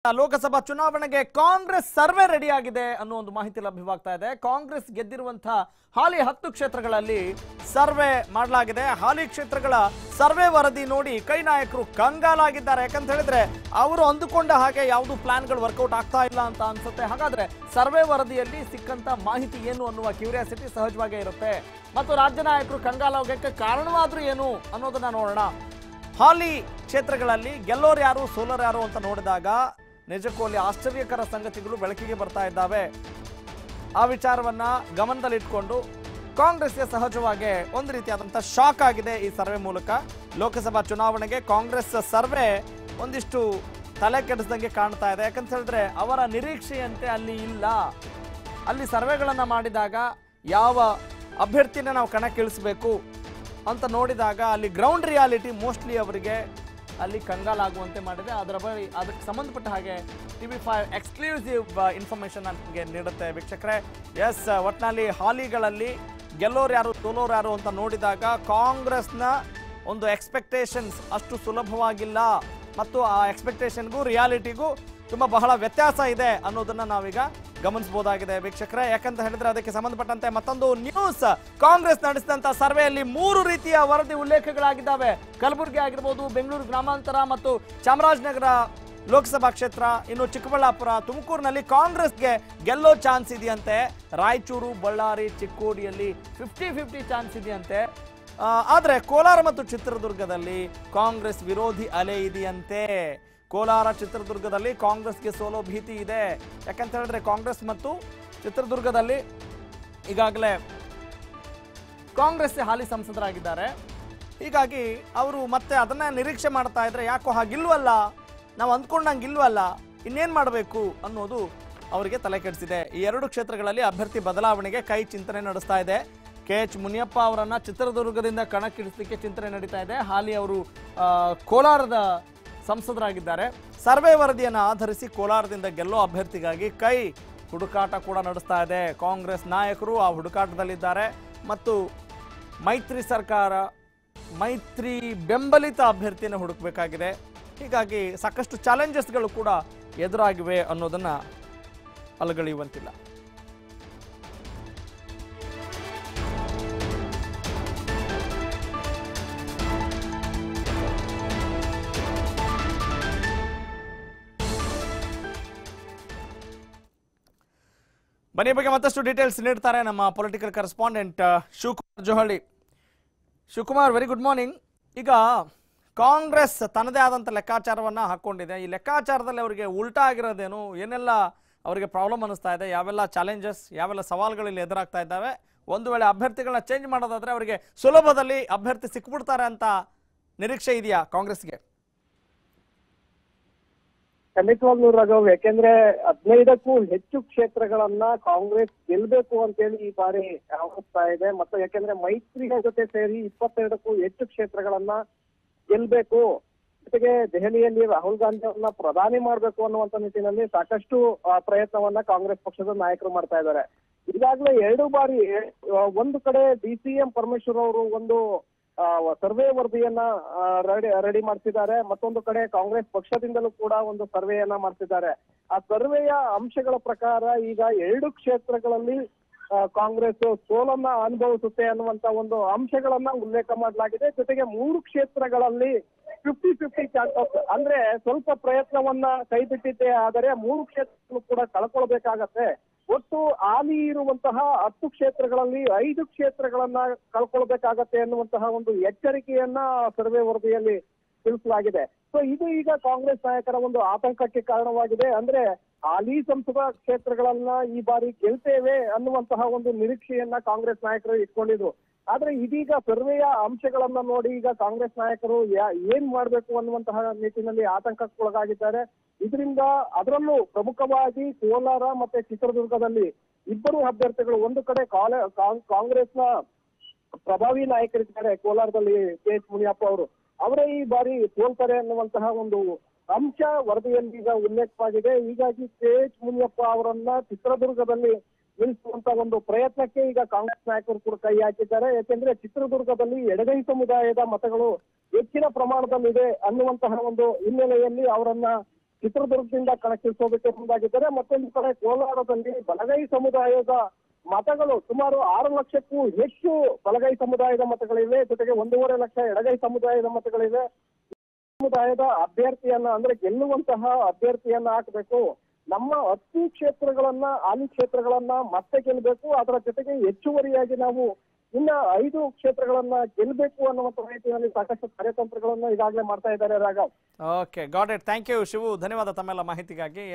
ಲೋಕಸಭಾ ಚುನಾವಣೆಗೆ Congress survey ready ಆಗಿದೆ ಅನ್ನೋ ಒಂದು ಮಾಹಿತಿ ಲಭ್ಯವಾಗ್ತಾ ಇದೆ. ಕಾಂಗ್ರೆಸ್ ಗೆದ್ದಿರುವಂತಹ ಹಾಲಿ 10 ಕ್ಷೇತ್ರಗಳಲ್ಲಿ ಸರ್ವೆ ಮಾಡಲಾಗಿದೆ. ಹಾಲಿ ಕ್ಷೇತ್ರಗಳ ಸರ್ವೆ ವರದಿ ನೋಡಿ ಕೈ ನಾಯಕರು ಕಂಗಾಲಾಗಿದ್ದಾರೆ. ಯಾಕಂತ ಹೇಳಿದ್ರೆ ಅವರು ಅಂದುಕೊಂಡ ಹಾಗೆ ಯಾವುದು ಪ್ಲಾನ್ಗಳು ವರ್ಕೌಟ್ ಆಗ್ತಾ ಇಲ್ಲ ಅಂತ ಅನ್ಸುತ್ತೆ. ಹಾಗಾದ್ರೆ ಸರ್ವೆ ವರದಿಯಲ್ಲಿ ಸಿಕ್ಕಂತ ಮಾಹಿತಿ ಏನು ಅನ್ನುವ ಕ್ಯೂರಿಯಾಸಿಟಿ ಸಹಜವಾಗೇ ಇರುತ್ತೆ. ಮತ್ತು ರಾಜ್ಯ ನಾಯಕರು ಕಂಗಾಲಾಗೋಕೆ ಕಾರಣವಾದ್ರೂ ಏನು ಅನ್ನೋದನ್ನ ನೋಡೋಣ. ಹಾಲಿ ಕ್ಷೇತ್ರಗಳಲ್ಲಿ ಗೆಲ್ಲೋರು ಯಾರು ಸೋಲೋರು ಯಾರು ಅಂತ ನೋಡಿದಾಗ ನಿಜಕ್ಕೂ ಅಲ್ಲಿ ಆಶ್ಚರ್ಯಕರ ಸಂಗತಿಗಳು ಬೆಳಕಿಗೆ ಬರ್ತಾ ಇದ್ದಾವೆ. ಆ ವಿಚಾರವನ್ನ ಗಮನದಲ್ಲಿಟ್ಕೊಂಡು ಕಾಂಗ್ರೆಸ್ಗೆ ಸಹಜವಾಗಿ ಒಂದು ರೀತಿಯಾದಂತಹ ಶಾಕ್ ಆಗಿದೆ ಈ ಸರ್ವೆ ಮೂಲಕ. ಲೋಕಸಭಾ ಚುನಾವಣೆಗೆ ಕಾಂಗ್ರೆಸ್ ಸರ್ವೆ ಒಂದಿಷ್ಟು ತಲೆ ಕೆಡಿಸ್ದಂಗೆ ಕಾಣ್ತಾ ಇದೆ. ಯಾಕಂತ ಹೇಳಿದ್ರೆ ಅವರ ನಿರೀಕ್ಷೆಯಂತೆ ಅಲ್ಲಿ ಇಲ್ಲ. ಅಲ್ಲಿ ಸರ್ವೆಗಳನ್ನ ಮಾಡಿದಾಗ ಯಾವ ಅಭ್ಯರ್ಥಿನ ನಾವು ಕಣಕ್ಕಿಳಿಸಬೇಕು ಅಂತ ನೋಡಿದಾಗ ಅಲ್ಲಿ ಗ್ರೌಂಡ್ ರಿಯಾಲಿಟಿ ಮೋಸ್ಟ್ಲಿ ಅವರಿಗೆ ಅಲ್ಲಿ ಕಂಗಾಲಾಗುವಂತೆ ಮಾಡಿದೆ. ಅದಕ್ಕೆ ಸಂಬಂಧಪಟ್ಟ ಹಾಗೆ TV5 ಎಕ್ಸ್ಕ್ಲೂಸಿವ್ ಇನ್ಫಾರ್ಮೇಶನ್ ನಮಗೆ ನೀಡುತ್ತೆ ವೀಕ್ಷಕರೇ. ಎಸ್, ಒಟ್ಟಿನಲ್ಲಿ ಹಾಲಿಗಳಲ್ಲಿ ಗೆಲ್ಲೋರು ಯಾರು ಸೋಲೋರು ಯಾರು ಅಂತ ನೋಡಿದಾಗ ಕಾಂಗ್ರೆಸ್ನ ಒಂದು ಎಕ್ಸ್ಪೆಕ್ಟೇಷನ್ಸ್ ಅಷ್ಟು ಸುಲಭವಾಗಿಲ್ಲ ಮತ್ತು ಆ ಎಕ್ಸ್ಪೆಕ್ಟೇಷನ್ಗೂ ರಿಯಾಲಿಟಿಗೂ ತುಂಬ ಬಹಳ ವ್ಯತ್ಯಾಸ ಇದೆ ಅನ್ನೋದನ್ನ ನಾವೀಗ ಗಮನಿಸಬಹುದಾಗಿದೆ ವೀಕ್ಷಕರೇ. ಯಾಕಂತ ಹೇಳಿದ್ರೆ ಅದಕ್ಕೆ ಸಂಬಂಧಪಟ್ಟಂತೆ ಮತ್ತೊಂದು ನ್ಯೂಸ್. ಕಾಂಗ್ರೆಸ್ ನಡೆಸಿದಂತ ಸರ್ವೆಯಲ್ಲಿ 3 ರೀತಿಯ ವರದಿ ಉಲ್ಲೇಖಗಳಾಗಿದ್ದಾವೆ. ಕಲಬುರಗಿ ಆಗಿರ್ಬೋದು, ಬೆಂಗಳೂರು ಗ್ರಾಮಾಂತರ ಮತ್ತು ಚಾಮರಾಜನಗರ ಲೋಕಸಭಾ ಕ್ಷೇತ್ರ, ಇನ್ನು ಚಿಕ್ಕಬಳ್ಳಾಪುರ, ತುಮಕೂರಿನಲ್ಲಿ ಕಾಂಗ್ರೆಸ್ಗೆ ಗೆಲ್ಲೋ ಚಾನ್ಸ್ ಇದೆಯಂತೆ. ರಾಯಚೂರು, ಬಳ್ಳಾರಿ, ಚಿಕ್ಕೋಡಿಯಲ್ಲಿ 50-50 ಚಾನ್ಸ್ ಇದೆಯಂತೆ. ಆದರೆ ಕೋಲಾರ ಮತ್ತು ಚಿತ್ರದುರ್ಗದಲ್ಲಿ ಕಾಂಗ್ರೆಸ್ ವಿರೋಧಿ ಅಲೆ ಇದೆಯಂತೆ. ಕೋಲಾರ, ಚಿತ್ರದುರ್ಗದಲ್ಲಿ ಕಾಂಗ್ರೆಸ್ಗೆ ಸೋಲೋ ಭೀತಿ ಇದೆ. ಯಾಕಂತ ಹೇಳಿದ್ರೆ ಕಾಂಗ್ರೆಸ್ ಮತ್ತು ಚಿತ್ರದುರ್ಗದಲ್ಲಿ ಈಗಾಗಲೇ ಕಾಂಗ್ರೆಸ್ ಹಾಲಿ ಸಂಸದರಾಗಿದ್ದಾರೆ. ಹೀಗಾಗಿ ಅವರು ಮತ್ತೆ ಅದನ್ನ ನಿರೀಕ್ಷೆ ಮಾಡ್ತಾ ಇದ್ರೆ ಯಾಕೋ ಹಾಗಿಲ್ವಲ್ಲ, ನಾವು ಅಂದ್ಕೊಂಡಂಗೆ ಇಲ್ವಲ್ಲ, ಇನ್ನೇನು ಮಾಡಬೇಕು ಅನ್ನೋದು ಅವರಿಗೆ ತಲೆ ಕೆಡಿಸಿದೆ. ಈ 2 ಕ್ಷೇತ್ರಗಳಲ್ಲಿ ಅಭ್ಯರ್ಥಿ ಬದಲಾವಣೆಗೆ ಕೈ ಚಿಂತನೆ ನಡೆಸ್ತಾ ಇದೆ. KH ಮುನಿಯಪ್ಪ ಅವರನ್ನ ಚಿತ್ರದುರ್ಗದಿಂದ ಕಣಕ್ಕಿಳಿಸಲಿಕ್ಕೆ ಚಿಂತನೆ ನಡೀತಾ ಇದೆ. ಹಾಲಿ ಅವರು ಕೋಲಾರದ ಸಂಸದರಾಗಿದ್ದಾರೆ. ಸರ್ವೆ ವರದಿಯನ್ನು ಆಧರಿಸಿ ಕೋಲಾರದಿಂದ ಗೆಲ್ಲೋ ಅಭ್ಯರ್ಥಿಗಾಗಿ ಕೈ ಹುಡುಕಾಟ ಕೂಡ ನಡೆಸ್ತಾ ಇದೆ. ಕಾಂಗ್ರೆಸ್ ನಾಯಕರು ಆ ಹುಡುಕಾಟದಲ್ಲಿದ್ದಾರೆ ಮತ್ತು ಮೈತ್ರಿ ಸರ್ಕಾರ ಮೈತ್ರಿ ಬೆಂಬಲಿತ ಅಭ್ಯರ್ಥಿಯನ್ನು ಹುಡುಕಬೇಕಾಗಿದೆ. ಹೀಗಾಗಿ ಸಾಕಷ್ಟು ಚಾಲೆಂಜಸ್ಗಳು ಕೂಡ ಎದುರಾಗಿವೆ ಅನ್ನೋದನ್ನ ಅಲಗಳೆಯುವಂತಿಲ್ಲ. ಬನ್ನಿ ಬಗ್ಗೆ ಮತ್ತಷ್ಟು ಡೀಟೇಲ್ಸ್ ನೀಡ್ತಾರೆ ನಮ್ಮ political correspondent Shivakumar Johalli. Shivakumar, very good morning. ಈಗ ಕಾಂಗ್ರೆಸ್ ತನ್ನದೇ ಆದಂಥ ಲೆಕ್ಕಾಚಾರವನ್ನು ಹಾಕ್ಕೊಂಡಿದೆ. ಈ ಲೆಕ್ಕಾಚಾರದಲ್ಲಿ ಅವರಿಗೆ ಉಲ್ಟಾ ಆಗಿರೋದೇನು, ಏನೆಲ್ಲ ಅವರಿಗೆ ಪ್ರಾಬ್ಲಮ್ ಅನ್ನಿಸ್ತಾ ಇದೆ, ಯಾವೆಲ್ಲ ಚಾಲೆಂಜಸ್, ಯಾವೆಲ್ಲ ಸವಾಲುಗಳಲ್ಲಿ ಎದುರಾಗ್ತಾ ಇದ್ದಾವೆ? ಒಂದು ವೇಳೆ ಅಭ್ಯರ್ಥಿಗಳನ್ನ ಚೇಂಜ್ ಮಾಡೋದಾದ್ರೆ ಅವರಿಗೆ ಸುಲಭದಲ್ಲಿ ಅಭ್ಯರ್ಥಿ ಸಿಕ್ಬಿಡ್ತಾರೆ ಅಂತ ನಿರೀಕ್ಷೆ ಇದೆಯಾ ಕಾಂಗ್ರೆಸ್ಗೆ? ಖಂಡಿತವಾಗ್ಲೂ ರಾಘವ್, ಯಾಕೆಂದ್ರೆ 15ಕ್ಕೂ ಹೆಚ್ಚು ಕ್ಷೇತ್ರಗಳನ್ನ ಕಾಂಗ್ರೆಸ್ ಗೆಲ್ಬೇಕು ಅಂತೇಳಿ ಈ ಬಾರಿ ಆವರಿಸ್ತಾ ಇದೆ. ಮತ್ತು ಯಾಕೆಂದ್ರೆ ಮೈತ್ರಿಯ ಜೊತೆ ಸೇರಿ 22ಕ್ಕೂ ಹೆಚ್ಚು ಕ್ಷೇತ್ರಗಳನ್ನ ಗೆಲ್ಬೇಕು, ಜೊತೆಗೆ ದೆಹಲಿಯಲ್ಲಿ ರಾಹುಲ್ ಗಾಂಧಿ ಅವರನ್ನ ಪ್ರಧಾನಿ ಮಾಡ್ಬೇಕು ಅನ್ನುವಂತ ನಿಟ್ಟಿನಲ್ಲಿ ಸಾಕಷ್ಟು ಪ್ರಯತ್ನವನ್ನ ಕಾಂಗ್ರೆಸ್ ಪಕ್ಷದ ನಾಯಕರು ಮಾಡ್ತಾ ಇದ್ದಾರೆ. ಈಗಾಗಲೇ 2 ಬಾರಿ ಒಂದು ಕಡೆ DCM ಪರಮೇಶ್ವರ್ ಅವರು ಒಂದು ಸರ್ವೆ ವರದಿಯನ್ನ ರೆಡಿ ಮಾಡ್ತಿದ್ದಾರೆ, ಮತ್ತೊಂದು ಕಡೆ ಕಾಂಗ್ರೆಸ್ ಪಕ್ಷದಿಂದಲೂ ಕೂಡ ಒಂದು ಸರ್ವೆಯನ್ನ ಮಾಡ್ತಿದ್ದಾರೆ. ಆ ಸರ್ವೆಯ ಅಂಶಗಳ ಪ್ರಕಾರ ಈಗ 2 ಕ್ಷೇತ್ರಗಳಲ್ಲಿ ಕಾಂಗ್ರೆಸ್ ಸೋಲನ್ನ ಅನುಭವಿಸುತ್ತೆ ಅನ್ನುವಂತ ಒಂದು ಅಂಶಗಳನ್ನ ಉಲ್ಲೇಖ ಮಾಡಲಾಗಿದೆ. ಜೊತೆಗೆ 3 ಕ್ಷೇತ್ರಗಳಲ್ಲಿ 50-50 ಚಾನ್ಸಸ್, ಅಂದ್ರೆ ಸ್ವಲ್ಪ ಪ್ರಯತ್ನವನ್ನ ಕೈ ಬಿಟ್ಟಿದ್ದೆ ಆದರೆ 3 ಕ್ಷೇತ್ರಗಳು ಕೂಡ ಕಳ್ಕೊಳ್ಬೇಕಾಗತ್ತೆ. ಒಟ್ಟು ಹಾಲಿ ಇರುವಂತಹ 10 ಕ್ಷೇತ್ರಗಳಲ್ಲಿ 5 ಕ್ಷೇತ್ರಗಳನ್ನ ಕಳ್ಕೊಳ್ಬೇಕಾಗತ್ತೆ ಅನ್ನುವಂತಹ ಒಂದು ಎಚ್ಚರಿಕೆಯನ್ನ ಸರ್ವೆ ವರದಿಯಲ್ಲಿ ತಿಳಿಸಲಾಗಿದೆ. ಸೊ ಇದು ಈಗ ಕಾಂಗ್ರೆಸ್ ನಾಯಕರ ಒಂದು ಆತಂಕಕ್ಕೆ ಕಾರಣವಾಗಿದೆ. ಅಂದ್ರೆ ಹಾಲಿ ಸಂಸದ ಕ್ಷೇತ್ರಗಳನ್ನ ಈ ಬಾರಿ ಗೆಲ್ತೇವೆ ಅನ್ನುವಂತಹ ಒಂದು ನಿರೀಕ್ಷೆಯನ್ನ ಕಾಂಗ್ರೆಸ್ ನಾಯಕರು ಇಟ್ಕೊಂಡಿದ್ರು. ಆದ್ರೆ ಇದೀಗ ಸರ್ವೆಯ ಅಂಶಗಳನ್ನ ನೋಡಿ ಈಗ ಕಾಂಗ್ರೆಸ್ ನಾಯಕರು ಏನ್ ಮಾಡ್ಬೇಕು ಅನ್ನುವಂತಹ ನಿಟ್ಟಿನಲ್ಲಿ ಆತಂಕಕ್ಕೊಳಗಾಗಿದ್ದಾರೆ. ಇದರಿಂದ ಅದರಲ್ಲೂ ಪ್ರಮುಖವಾಗಿ ಕೋಲಾರ ಮತ್ತೆ ಚಿತ್ರದುರ್ಗದಲ್ಲಿ 2 ಅಭ್ಯರ್ಥಿಗಳು, ಒಂದು ಕಡೆ ಕಾಂಗ್ರೆಸ್ನ ಪ್ರಭಾವಿ ನಾಯಕರಿದ್ದಾರೆ ಕೋಲಾರದಲ್ಲಿ KH ಮುನಿಯಪ್ಪ ಅವರು, ಅವರೇ ಈ ಬಾರಿ ಸೋಲ್ತಾರೆ ಅನ್ನುವಂತಹ ಒಂದು ಅಂಶ ವರದಿಯಲ್ಲಿ ಈಗ ಉಲ್ಲೇಖವಾಗಿದೆ. ಹೀಗಾಗಿ KH ಮುನಿಯಪ್ಪ ಅವರನ್ನ ಚಿತ್ರದುರ್ಗದಲ್ಲಿ ನಿಲ್ಲಿಸುವಂತ ಒಂದು ಪ್ರಯತ್ನಕ್ಕೆ ಈಗ ಕಾಂಗ್ರೆಸ್ ನಾಯಕರು ಕೂಡ ಕೈ ಹಾಕಿದ್ದಾರೆ. ಯಾಕೆಂದ್ರೆ ಚಿತ್ರದುರ್ಗದಲ್ಲಿ ಎಡಗೈ ಸಮುದಾಯದ ಮತಗಳು ಹೆಚ್ಚಿನ ಪ್ರಮಾಣದಲ್ಲಿದೆ ಅನ್ನುವಂತಹ ಒಂದು ಹಿನ್ನೆಲೆಯಲ್ಲಿ ಅವರನ್ನ ಚಿತ್ರದುರ್ಗದಿಂದ ಕಣಕ್ಕಿಳಿಸೋದಕ್ಕೆ ಮುಂದಾಗಿದ್ದಾರೆ. ಮತ್ತೊಂದು ಕಡೆ ಕೋಲಾರದಲ್ಲಿ ಬಲಗೈ ಸಮುದಾಯದ ಮತಗಳು ಸುಮಾರು 6 ಲಕ್ಷಕ್ಕೂ ಹೆಚ್ಚು ಬಲಗೈ ಸಮುದಾಯದ ಮತಗಳಿವೆ. ಜೊತೆಗೆ 1.5 ಲಕ್ಷ ಎಡಗೈ ಸಮುದಾಯದ ಮತಗಳಿವೆ. ಸಮುದಾಯದ ಅಭ್ಯರ್ಥಿಯನ್ನ ಅಂದ್ರೆ ಗೆಲ್ಲುವಂತಹ ಅಭ್ಯರ್ಥಿಯನ್ನ ಹಾಕಬೇಕು. ನಮ್ಮ 10 ಕ್ಷೇತ್ರಗಳನ್ನ ಹಾಲಿ ಕ್ಷೇತ್ರಗಳನ್ನ ಮತ್ತೆ ಗೆಲ್ಲಬೇಕು. ಅದರ ಜೊತೆಗೆ ಹೆಚ್ಚುವರಿಯಾಗಿ ನಾವು ಇನ್ನ 5 ಕ್ಷೇತ್ರಗಳನ್ನ ಗೆಲ್ಲಬೇಕು ಅನ್ನುವಂತ ನಿಟ್ಟಿನಲ್ಲಿ ಸಾಕಷ್ಟು ಕಾರ್ಯತಂತ್ರಗಳನ್ನ ಈಗಾಗಲೇ ಮಾಡ್ತಾ ಇದ್ದಾರೆ Raghav. Okay, got it. Thank you Shivu, ಧನ್ಯವಾದ ತಮ್ಮೆಲ್ಲ ಮಾಹಿತಿಗಾಗಿ.